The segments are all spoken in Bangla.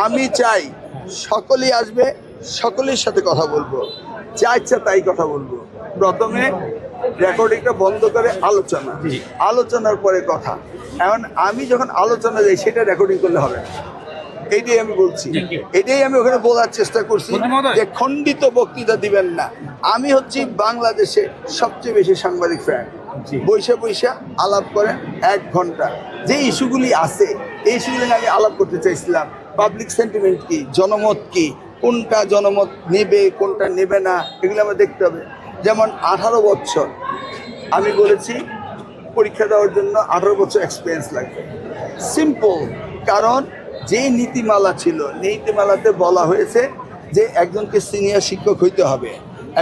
আমি চাই সকলেই আসবে, সকলের সাথে কথা বলবো, যা ইচ্ছা তাই কথা বলবো। প্রথমে রেকর্ডিংটা বন্ধ করে আলোচনার পরে কথা। এখন আমি যখন আলোচনা যাই সেটা রেকর্ডিং করলে হবে না, এইটাই আমি বলছি। এটাই আমি ওখানে বলার চেষ্টা করছি যে খণ্ডিত বক্তৃতা দিবেন না। আমি হচ্ছি বাংলাদেশে সবচেয়ে বেশি সাংবাদিক ফ্যান। বৈশা আলাপ করেন 1 ঘন্টা, যে ইস্যুগুলি আছে এই ইস্যুগুলি নিয়ে আমি আলাপ করতে চাইছিলাম। পাবলিক সেন্টিমেন্ট কি, জনমত কি, কোনটা জনমত নেবে কোনটা নেবে না, এগুলো আমার দেখতে হবে। যেমন 18 বছর আমি বলেছি পরীক্ষা দেওয়ার জন্য 18 বছর এক্সপিরিয়েন্স লাগবে। সিম্পল, কারণ যে নীতিমালা ছিল, নীতিমালাতে বলা হয়েছে যে একজনকে সিনিয়র শিক্ষক হইতে হবে,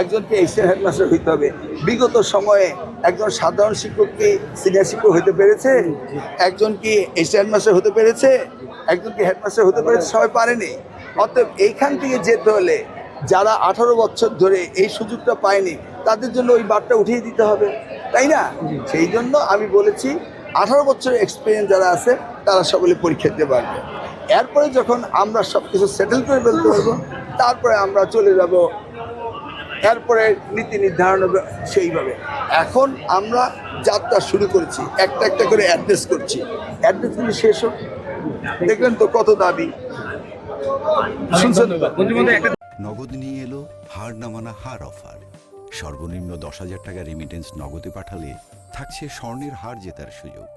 একজনকে এশিয়ান হেডমাস্টার হইতে হবে। বিগত সময়ে একজন সাধারণ শিক্ষক কি সিনিয়র শিক্ষক হতে পেরেছে? একজন কি এশিয়ান হেডমাস্টার হতে পেরেছে? একজন কি হেডমাস্টার হতে পেরেছে? সবাই পারেনি। অতএব এইখান থেকে যেতে হলে যারা 18 বছর ধরে এই সুযোগটা পায়নি তাদের জন্য ওই বারটা উঠিয়ে দিতে হবে, তাই না? সেই জন্য আমি বলেছি 18 বছরের এক্সপিরিয়েন্স যারা আছে তারা সকলে পরীক্ষা দিতে পারবে। এরপরে যখন আমরা সব কিছু সেটেল করে ফেলতে পারবো তারপরে আমরা চলে যাব, এরপরে নীতি নির্ধারণ হবে সেইভাবে। এখন আমরা যাত্রা শুরু করেছি, একটা একটা করে অ্যাড্রেস করছি, অ্যাড্রেসগুলি শেষ হোক। দেখলেন তো কত দাবি শুনছেন। নগদ নিয়ে এলো হার না মানা হার অফার। সর্বনিম্ন 10,000 টাকা রেমিটেন্স নগদে পাঠালে থাকছে স্বর্ণের হার জেতার সুযোগ।